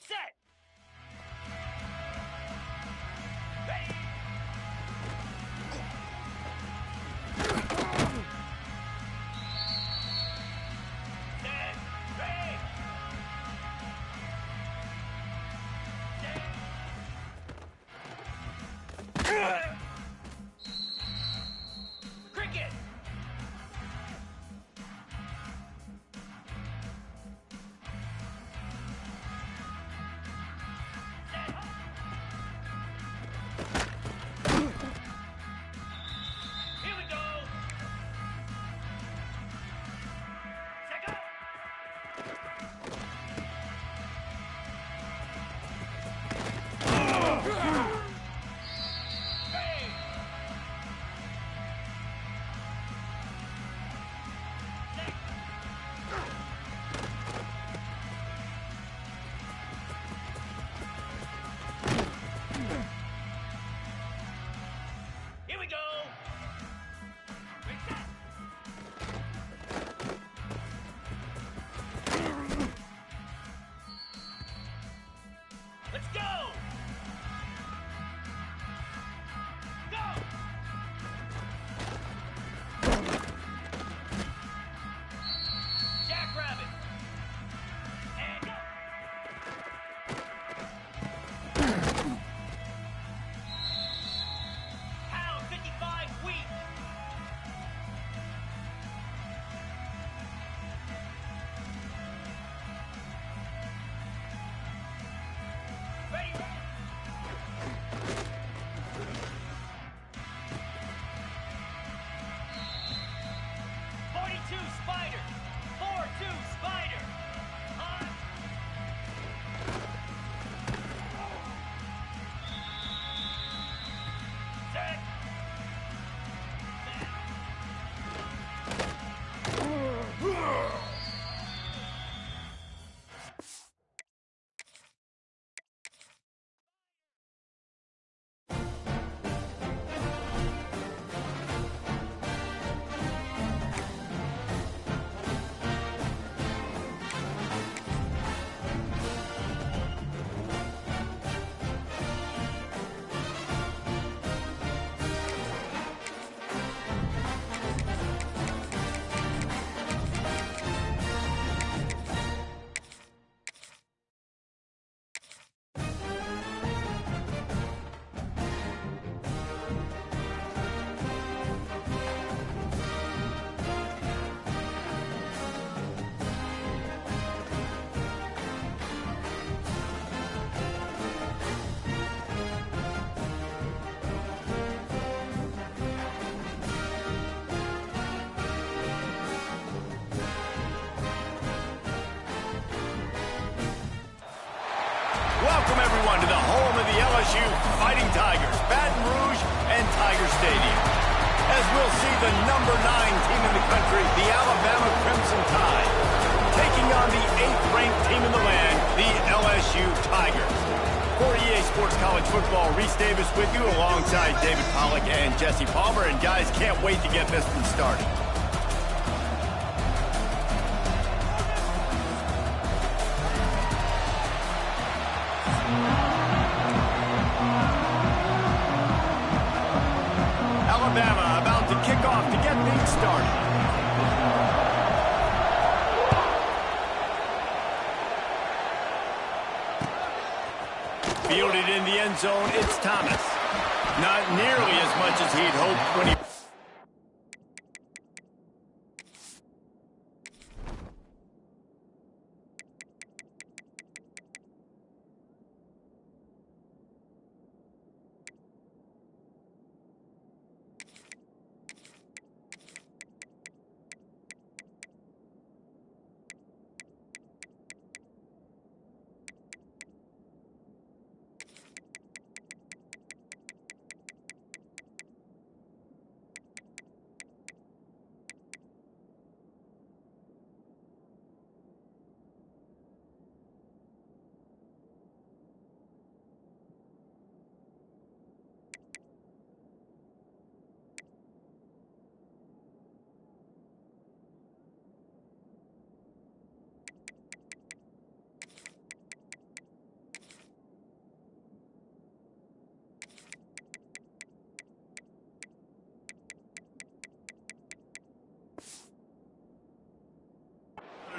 Set! Ready! Set! Ready! Set! Cricket! Let's go! Go! Jackrabbit! And go! Pound 55 weak! Ready, ready! 42 Spider! 4-2 Spider! On! Set! Welcome, everyone, to the home of the LSU Fighting Tigers, Baton Rouge and Tiger Stadium. As we'll see the #9 team in the country, the Alabama Crimson Tide, taking on the 8th-ranked team in the land, the LSU Tigers. For EA Sports College Football, Reese Davis with you alongside David Pollack and Jesse Palmer. And guys, can't wait to get this one started. Alabama about to kick off to get things started. Fielded in the end zone, it's Thomas. Not nearly as much as he'd hoped when he...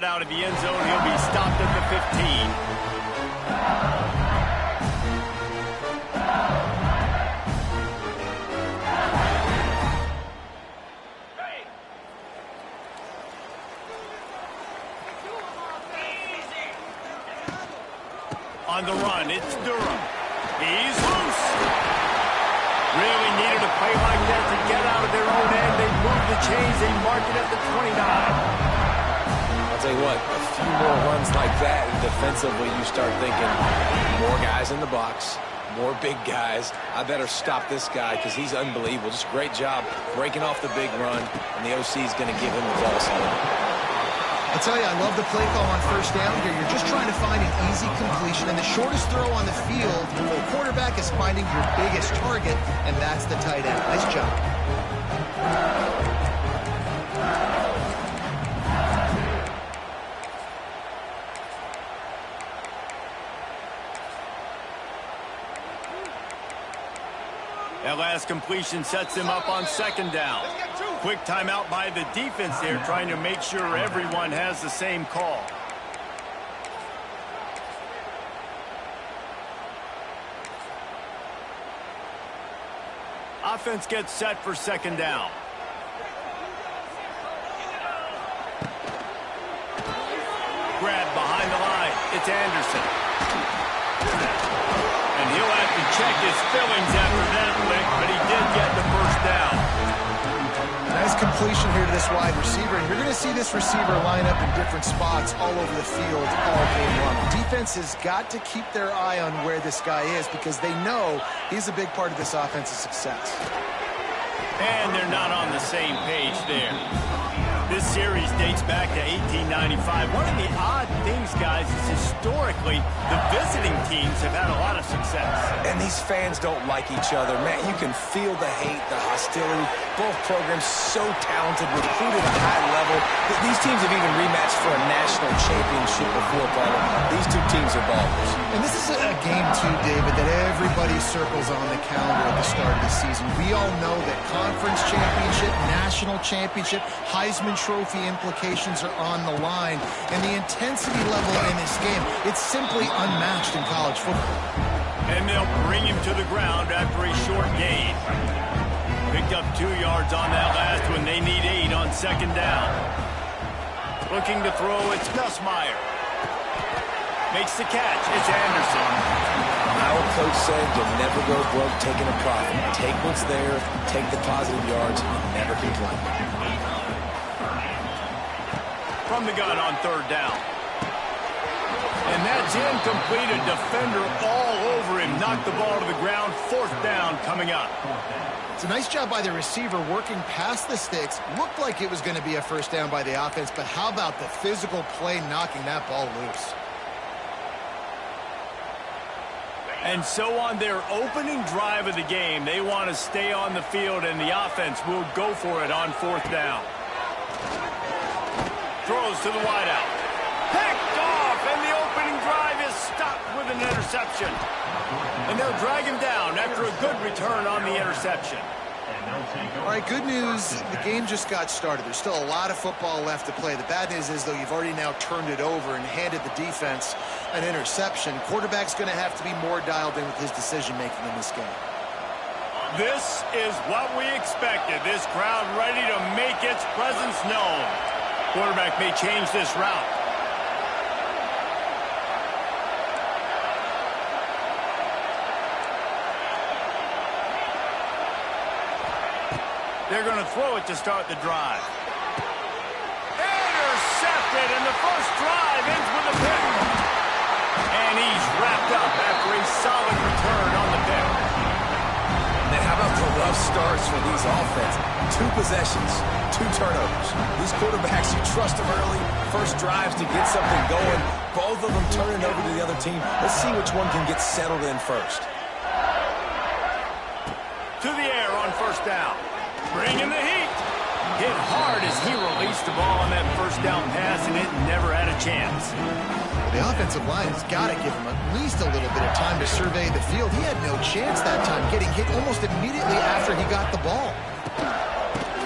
out of the end zone, he'll be stopped at the 15. On the run, it's Durham. He's loose. Really needed a play like that to get out of their own end. They move the chains. They mark it at the 29. I'll tell you what, a few more runs like that, and defensively you start thinking, more guys in the box, more big guys. I better stop this guy because he's unbelievable. Just a great job breaking off the big run, and the OC is going to give him the ball solid. I'll tell you, I love the play call on first down here. You're just trying to find an easy completion, and the shortest throw on the field, the quarterback is finding your biggest target, and that's the tight end. Nice job. That last completion sets them up on second down. Quick timeout by the defense there, trying to make sure everyone has the same call. Offense gets set for second down. Grab behind the line. It's Anderson. And he'll have to check his fillings after that lick, but he did get the first down. Nice completion here to this wide receiver, and you're going to see this receiver line up in different spots all over the field all game long. Defense has got to keep their eye on where this guy is because they know he's a big part of this offense's success. And they're not on the same page there. This series dates back to 1895. One of the odd things, guys, is historically the visiting teams have had a lot of success. And these fans don't like each other. Man, you can feel the hate, the hostility. Both programs so talented, recruited at a high level. These teams have even rematched for a national championship before, Paulo. These two teams are ballers. And this is a game, too, David, that everybody circles on the calendar at the start of the season. We all know that conference championship, national championship, Heisman Trophy implications are on the line. And the intensity level in this game, it's simply unmatched in college football. And they'll bring him to the ground after a short gain. Picked up 2 yards on that last one. They need 8 on second down. Looking to throw, it's Nussmeier. Makes the catch, it's Anderson. Our coach said you'll never go broke taking a profit. Take what's there, take the positive yards, and never complain. From the gun on third down. And that's incomplete. A defender all over him. Knocked the ball to the ground. Fourth down coming up. It's a nice job by the receiver working past the sticks. Looked like it was going to be a first down by the offense, but how about the physical play knocking that ball loose? And so on their opening drive of the game, they want to stay on the field, and the offense will go for it on fourth down. Throws to the wideout. Picked off, and the opening drive is stopped with an interception. And they'll drag him down after a good return on the interception. All right, good news. The game just got started. There's still a lot of football left to play. The bad news is, though, you've already now turned it over and handed the defense an interception. Quarterback's going to have to be more dialed in with his decision-making in this game. This is what we expected. This crowd ready to make its presence known. Quarterback may change this route. They're going to throw it to start the drive. Intercepted, and the first drive ends with a pick. And he's wrapped up after a solid return on the pick. Now, how about the rough starts for these offenses? 2 possessions, 2 turnovers. These quarterbacks, you trust them early. First drives to get something going. Both of them turning over to the other team. Let's see which one can get settled in first. To the air on first down. Bringing the heat. Hit hard as he released the ball on that first down pass, and it never had a chance. The offensive line has got to give him at least a little bit of time to survey the field. He had no chance that time, getting hit almost immediately after he got the ball.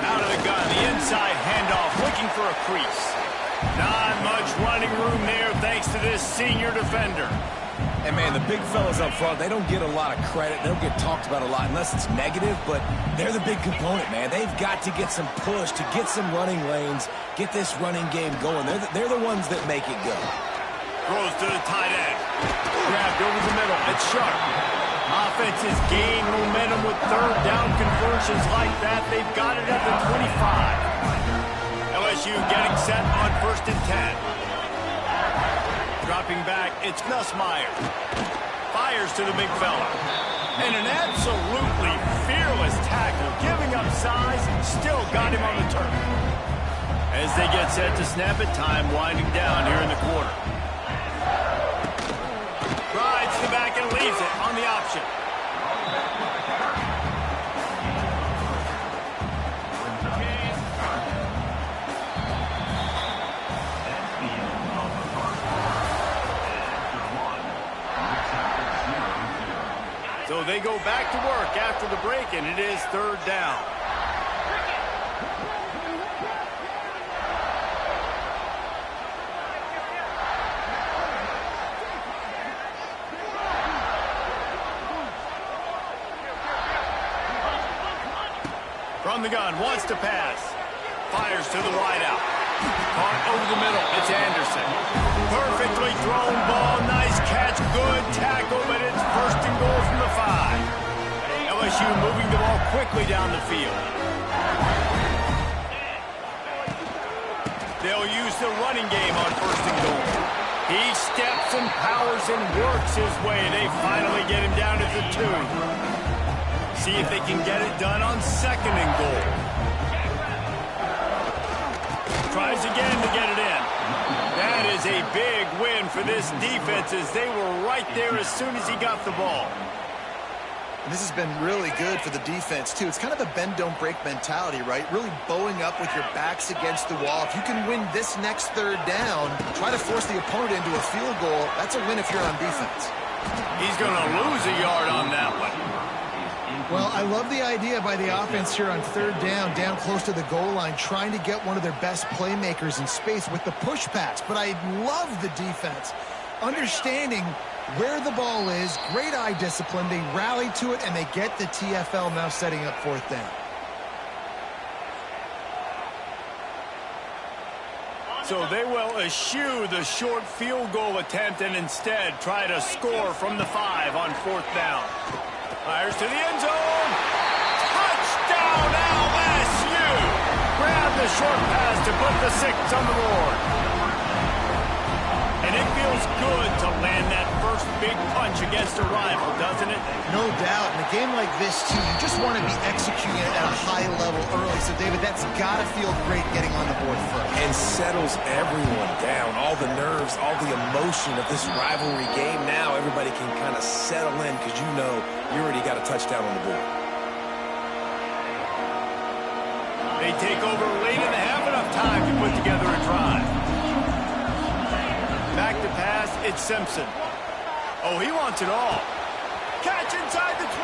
Out of the gun, the inside handoff, looking for a crease. Not much running room there thanks to this senior defender. And, man, the big fellas up front, they don't get a lot of credit. They don't get talked about a lot unless it's negative, but they're the big component, man. They've got to get some push, to get some running lanes, get this running game going. They're the ones that make it go. Throws to the tight end. Grabbed over the middle. It's sharp. Offenses gain momentum with third down conversions like that. They've got it at the 25. LSU getting set on first and 10. Dropping back, it's Nussmeier. Fires to the big fella. And an absolutely fearless tackle, giving up size, still got him on the turf. As they get set to snap it, time winding down here in the quarter. Rides the back and leaves it on the option. So they go back to work after the break, and it is third down. From the gun, wants to pass. Fires to the wideout. Caught over the middle. It's Anderson. Perfectly thrown ball. Nice catch. Good tackle, but it's first and goal from the 5. LSU moving the ball quickly down the field. They'll use the running game on first and goal. He steps and powers and works his way. They finally get him down to the 2. See if they can get it done on second and goal. Tries again to get it in. That is a big win for this defense as they were right there as soon as he got the ball. And this has been really good for the defense, too. It's kind of a bend-don't-break mentality, right? Really bowing up with your backs against the wall. If you can win this next third down, try to force the opponent into a field goal, that's a win if you're on defense. He's going to lose a yard on that one. Well, I love the idea by the offense here on third down close to the goal line, trying to get one of their best playmakers in space with the push pass. But I love the defense, understanding where the ball is, great eye discipline. They rally to it, and they get the TFL now setting up fourth down. So they will eschew the short field goal attempt and instead try to score from the 5 on fourth down. Fires to the end zone. Touchdown, LSU! Grab the short pass to put the 6 on the board. And it feels good to land that first big punch against a rival, doesn't it? No doubt. In a game like this, too, you just want to be executing it at a high level early. So, David, that's got to feel great getting on the board first. And settles everyone down. All the nerves, all the emotion of this rivalry game. Now everybody can kind of settle in because you know you already got a touchdown on the board. They take over late in the half, enough time to put together a drive. Back to pass, it's Simpson. Oh, he wants it all. Catch inside the 25.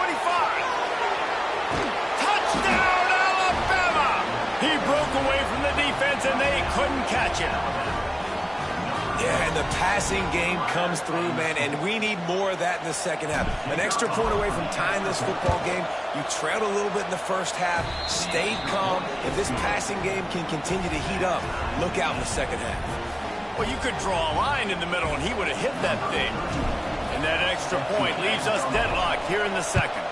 Touchdown, Alabama! He broke away from the defense, and they couldn't catch him. Yeah, and the passing game comes through, man, and we need more of that in the second half. An extra point away from tying this football game. You trailed a little bit in the first half, stayed calm. If this passing game can continue to heat up, look out in the second half. Well, you could draw a line in the middle, and he would have hit that thing. And that extra point leaves us deadlocked here in the second.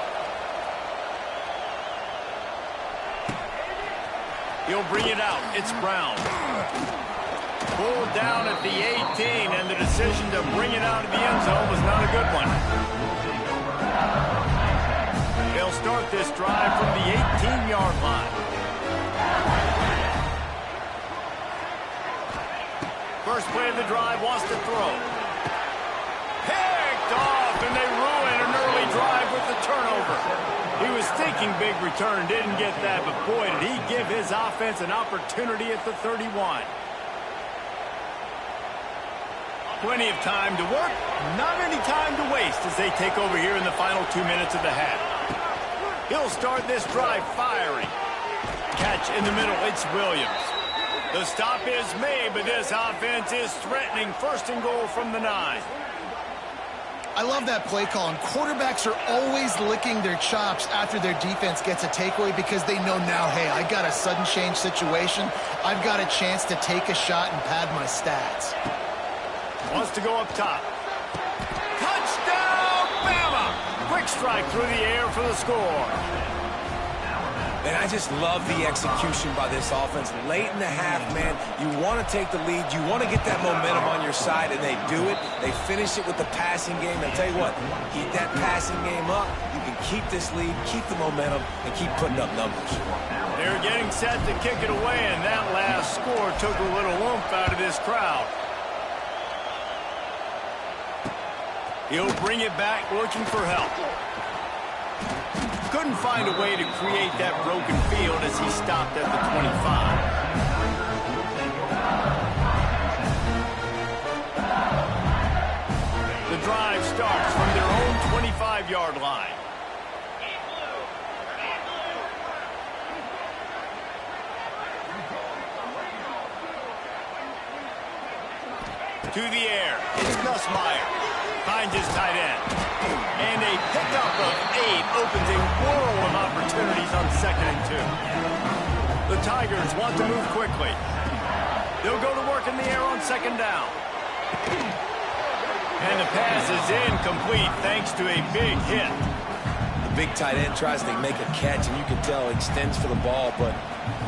He'll bring it out. It's Brown. Pulled down at the 18, and the decision to bring it out of the end zone was not a good one. They'll start this drive from the 18-yard line. First play of the drive, wants to throw. Picked off, and they ruin an early drive with the turnover. He was thinking big return, didn't get that, but boy, did he give his offense an opportunity at the 31. Plenty of time to work, not any time to waste as they take over here in the final 2 minutes of the half. He'll start this drive firing. Catch in the middle, it's Williams. The stop is made, but this offense is threatening first and goal from the 9. I love that play call, and quarterbacks are always licking their chops after their defense gets a takeaway because they know now, hey, I got a sudden change situation. I've got a chance to take a shot and pad my stats. Wants to go up top. Touchdown, Bama! Quick strike through the air for the score. And I just love the execution by this offense. Late in the half, man, you want to take the lead. You want to get that momentum on your side, and they do it. They finish it with the passing game. And I'll tell you what, keep that passing game up. You can keep this lead, keep the momentum, and keep putting up numbers. They're getting set to kick it away, and that last score took a little oomph out of this crowd. He'll bring it back, looking for help. Couldn't find a way to create that broken field as he stopped at the 25. The drive starts from their own 25-yard line. To the air. It's Nussmeier. Finds his tight end. And a pickup of 8 opens a world of opportunities on 2nd and 2. The Tigers want to move quickly. They'll go to work in the air on 2nd down. And the pass is incomplete thanks to a big hit. The big tight end tries to make a catch, and you can tell extends for the ball, but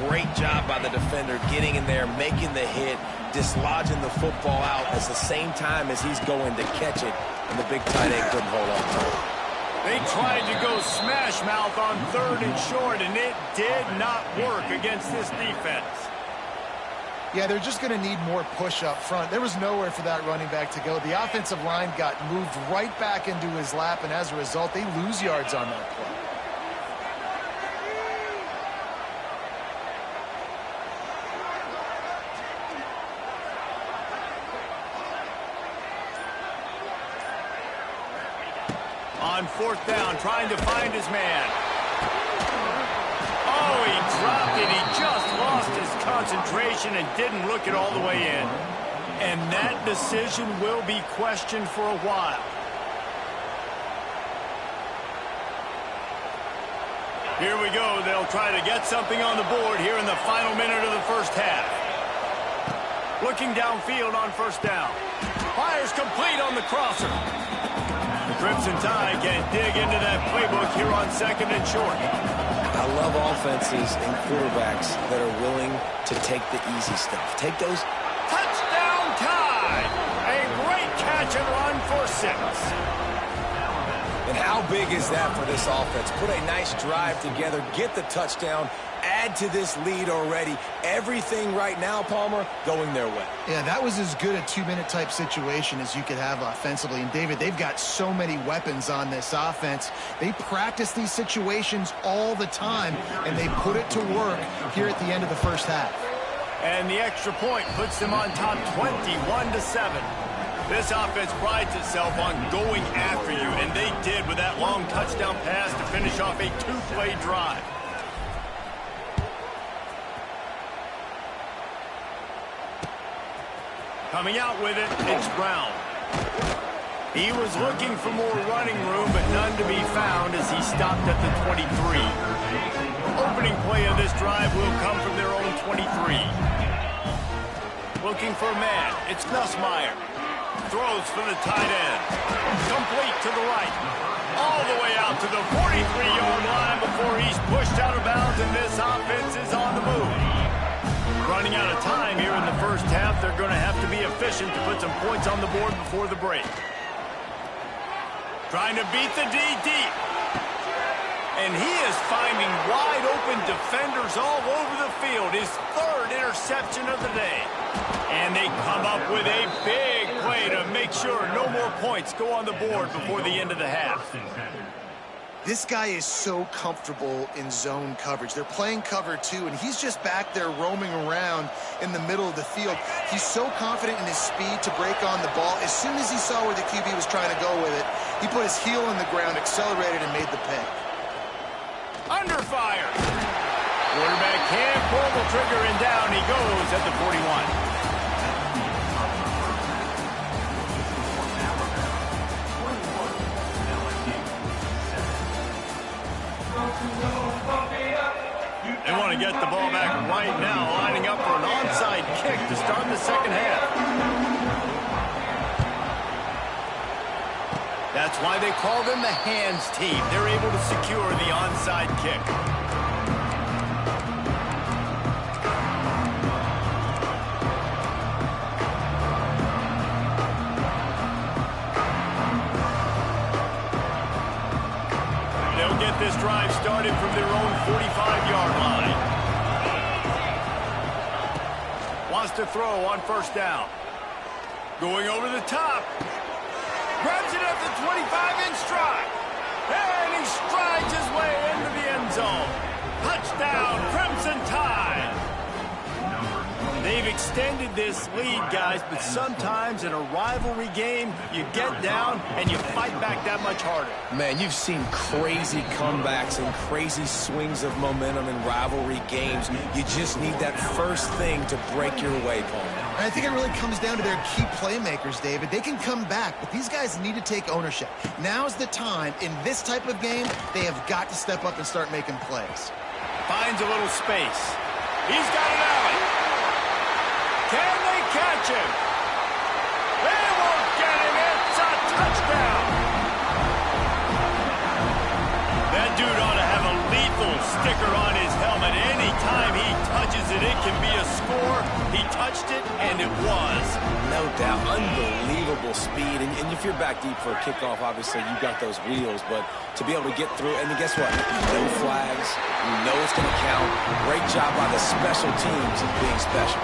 great job by the defender getting in there, making the hit, dislodging the football out at the same time as he's going to catch it, and the big tight end couldn't hold on to it. They tried to go smash mouth on 3rd and short, and it did not work against this defense. Yeah, they're just going to need more push up front. There was nowhere for that running back to go. The offensive line got moved right back into his lap, and as a result, they lose yards on that play. On 4th down, trying to find his man. Oh, he dropped it. He just lost his concentration and didn't look it all the way in. And that decision will be questioned for a while. Here we go. They'll try to get something on the board here in the final minute of the first half. Looking downfield on 1st down. Fires complete on the crosser. The Crimson Tide can dig into that playbook here on 2nd and short. I love offenses and quarterbacks that are willing to take the easy stuff. Take those. Touchdown Tide! A great catch and run for 6. And how big is that for this offense? Put a nice drive together, get the touchdown, add to this lead already. Everything right now, Palmer, going their way. Yeah, that was as good a 2-minute type situation as you could have offensively. And, David, they've got so many weapons on this offense. They practice these situations all the time, and they put it to work here at the end of the first half. And the extra point puts them on top 21-7. This offense prides itself on going after you, and they did with that long touchdown pass to finish off a 2-play drive. Coming out with it, it's Brown. He was looking for more running room, but none to be found as he stopped at the 23. Opening play of this drive will come from their own 23. Looking for a man, it's Nussmeier. Throws for the tight end. Complete to the right. All the way out to the 43-yard line before he's pushed out of bounds, and this offense is on the move. Running out of time here in the first half, they're going to have to be efficient to put some points on the board before the break. Trying to beat the D deep. And he is finding wide-open defenders all over the field. His 3rd interception of the day. And they come up with a big play to make sure no more points go on the board before the end of the half. This guy is so comfortable in zone coverage. They're playing cover 2, and he's just back there roaming around in the middle of the field. He's so confident in his speed to break on the ball. As soon as he saw where the QB was trying to go with it, he put his heel on the ground, accelerated, and made the pick. Under fire. Quarterback can't pull the trigger, and down he goes at the 41. They want to get the ball back right now, lining up for an onside kick to start the second half. That's why they call them the hands team. They're able to secure the onside kick. They'll get this drive started from their own 45-yard line. Wants to throw on 1st down. Going over the top. Grabs it at the 25 in stride. And he strides his way into the end zone. Touchdown, Crimson Tide. They've extended this lead, guys, but sometimes in a rivalry game, you get down and you fight back that much harder. Man, you've seen crazy comebacks and crazy swings of momentum in rivalry games. You just need that first thing to break your way, Paul. And I think it really comes down to their key playmakers, David. They can come back, but these guys need to take ownership. Now's the time. In this type of game, they have got to step up and start making plays. Finds a little space. He's got an alley. Can they catch him? They won't get him. It's a touchdown. That dude ought to have a lethal sticker on his helmet. Anytime he touches it, it can be a score. He touched it, and it was. No doubt. Unbelievable speed. And if you're back deep for a kickoff, obviously you've got those wheels. But to be able to get through, and guess what? No flags. You know it's going to count. Great job by the special teams of being special.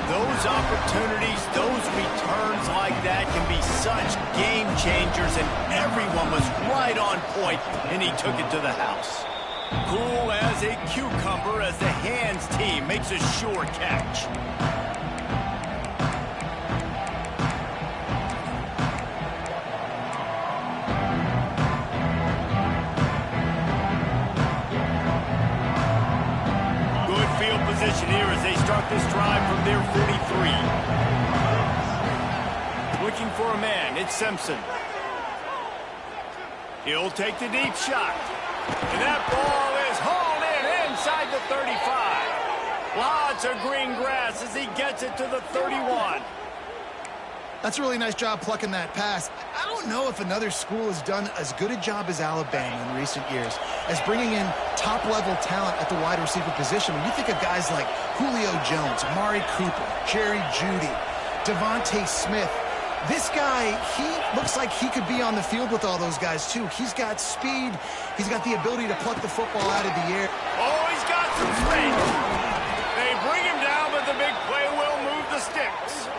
Those opportunities, those returns like that can be such game changers, and everyone was right on point, and he took it to the house. Cool as a cucumber as the hands team makes a sure catch. Position here as they start this drive from their 43. Looking for a man, it's Simpson. He'll take the deep shot. And that ball is hauled in inside the 35. Lots of green grass as he gets it to the 31. That's a really nice job plucking that pass. I don't know if another school has done as good a job as Alabama in recent years as bringing in top-level talent at the wide receiver position. When you think of guys like Julio Jones, Amari Cooper, Jerry Jeudy, Devontae Smith, this guy, he looks like he could be on the field with all those guys, too. He's got speed. He's got the ability to pluck the football out of the air. Oh, he's got some space. They bring him down, but the big play will move the sticks.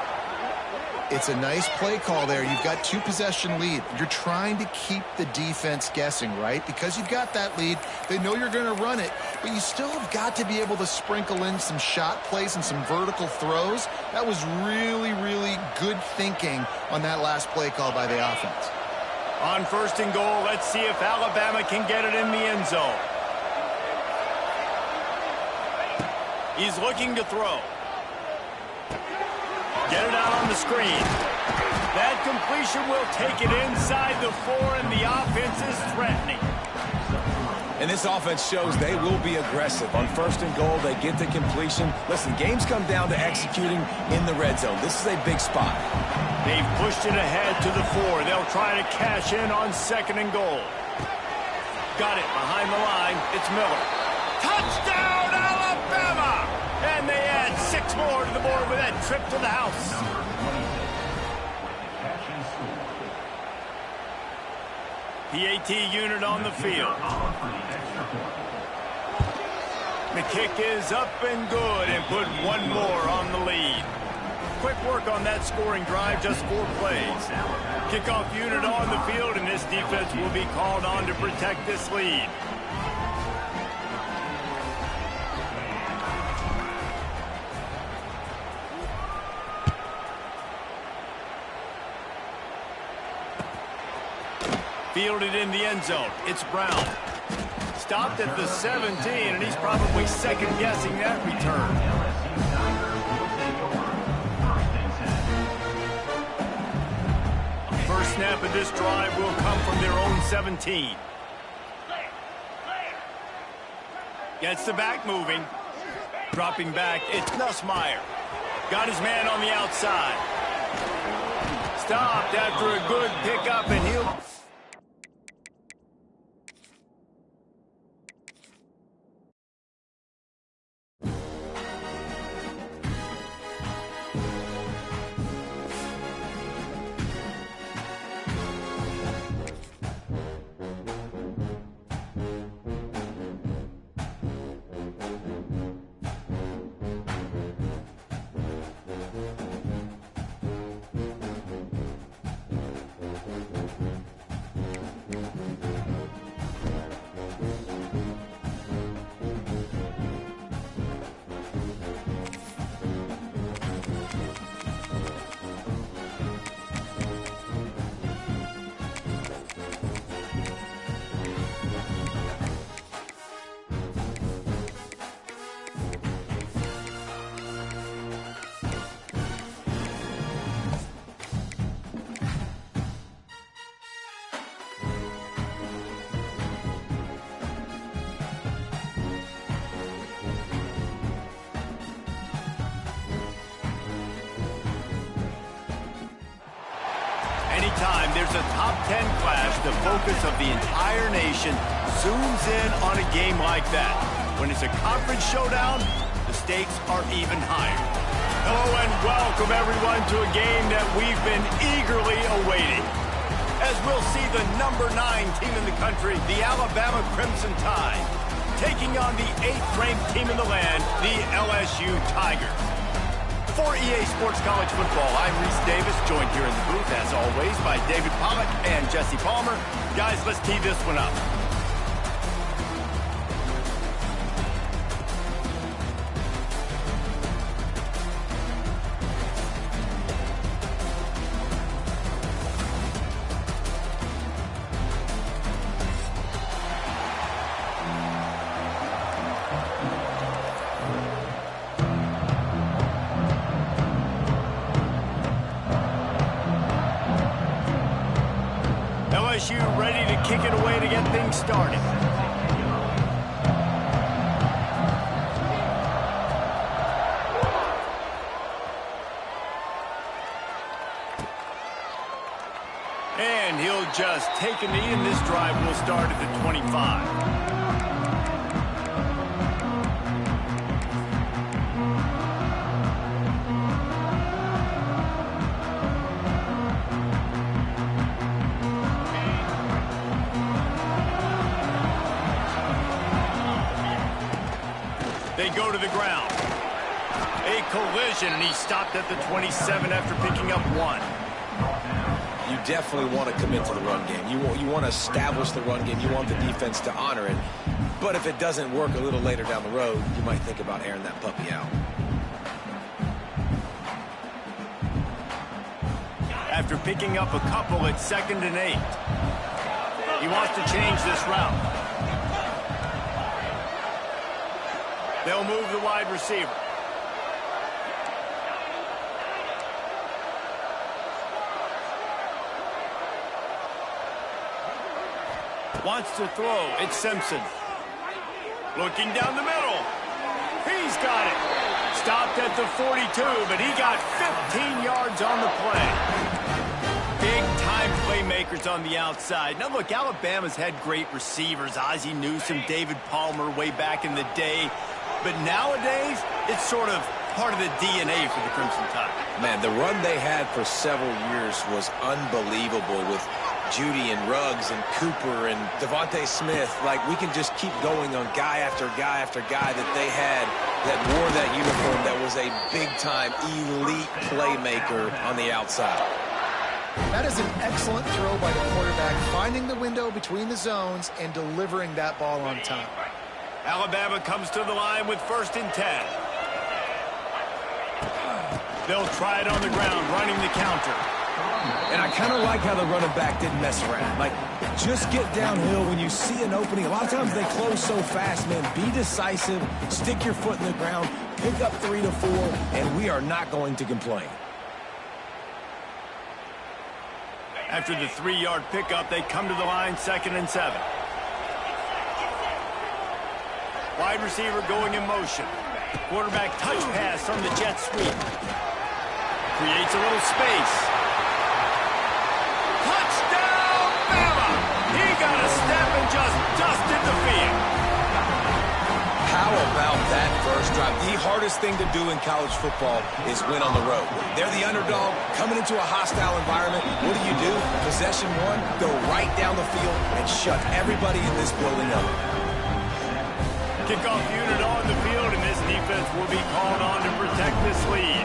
It's a nice play call there. You've got two-possession lead. You're trying to keep the defense guessing, right? Because you've got that lead, they know you're going to run it, but you still have got to be able to sprinkle in some shot plays and some vertical throws. That was really, really good thinking on that last play call by the offense. On 1st and goal, let's see if Alabama can get it in the end zone. He's looking to throw. Get it out on the screen. That completion will take it inside the 4, and the offense is threatening. And this offense shows they will be aggressive. On 1st and goal, they get the completion. Listen, games come down to executing in the red zone. This is a big spot. They've pushed it ahead to the 4. They'll try to cash in on 2nd and goal. Got it behind the line. It's Miller. Touchdown, Alabama! And they add 6 more to the board with that trip to the house. PAT unit on the field. The kick is up and good, and put 1 more on the lead. Quick work on that scoring drive, just 4 plays. Kickoff unit on the field, and this defense will be called on to protect this lead. Fielded in the end zone. It's Brown. Stopped at the 17, and he's probably second-guessing that return. First snap of this drive will come from their own 17. Gets the back moving. Dropping back, it's Nussmeier. Got his man on the outside. Stopped after a good pickup, and he'll... time there's a top 10 clash, the focus of the entire nation zooms in on a game like that. When it's a conference showdown, the stakes are even higher. Hello and welcome everyone to a game that we've been eagerly awaiting. As we'll see the number 9 team in the country, the Alabama Crimson Tide, taking on the 8th-ranked team in the land, the LSU Tigers. For EA Sports College Football, I'm Reese Davis, joined here in the booth, as always, by David Pollack and Jesse Palmer. Guys, let's tee this one up. LSU ready to kick it away to get things started. And he'll just take a knee, and this drive will start at the 25. They go to the ground. A collision, and he stopped at the 27 after picking up 1. You definitely want to commit to the run game. You want to establish the run game. You want the defense to honor it. But if it doesn't work a little later down the road, you might think about airing that puppy out. After picking up a couple at 2nd and 8. He wants to change this route. They'll move the wide receiver. Wants to throw. It's Simpson. Looking down the middle. He's got it. Stopped at the 42, but he got 15 yards on the play. Big-time playmakers on the outside. Now, look, Alabama's had great receivers. Ozzie Newsome, David Palmer way back in the day. But nowadays, it's sort of part of the DNA for the Crimson Tide. Man, the run they had for several years was unbelievable with Judy and Ruggs and Cooper and Devontae Smith. Like, we can just keep going on guy after guy after guy that they had that wore that uniform that was a big-time elite playmaker on the outside. That is an excellent throw by the quarterback, finding the window between the zones and delivering that ball on time. Alabama comes to the line with 1st and 10. They'll try it on the ground, running the counter. And I kind of like how the running back didn't mess around. Like, just get downhill when you see an opening. A lot of times they close so fast, man. Be decisive, stick your foot in the ground, pick up 3 to 4, and we are not going to complain. After the 3-yard pickup, they come to the line, 2nd and 7. Wide receiver going in motion. Quarterback touch pass from the jet sweep. Creates a little space. Touchdown, Bama! He got a step and just dusted the field. How about that first drive? The hardest thing to do in college football is win on the road. They're the underdog coming into a hostile environment. What do? Possession 1, go right down the field and shut everybody in this building up. Kickoff unit on the field, and this defense will be called on to protect this lead.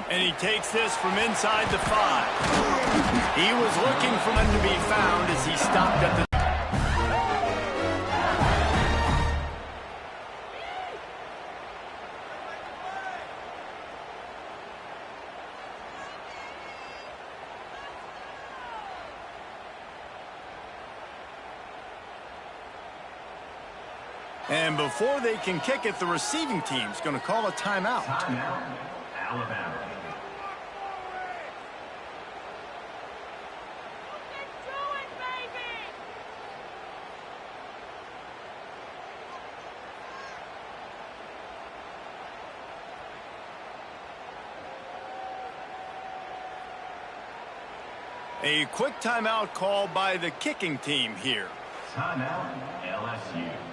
And he takes this from inside the 5. He was looking for him to be found as he stopped at the... And before they can kick it, the receiving team's going to call a timeout. Timeout, Alabama. A quick timeout call by the kicking team here. Timeout, LSU.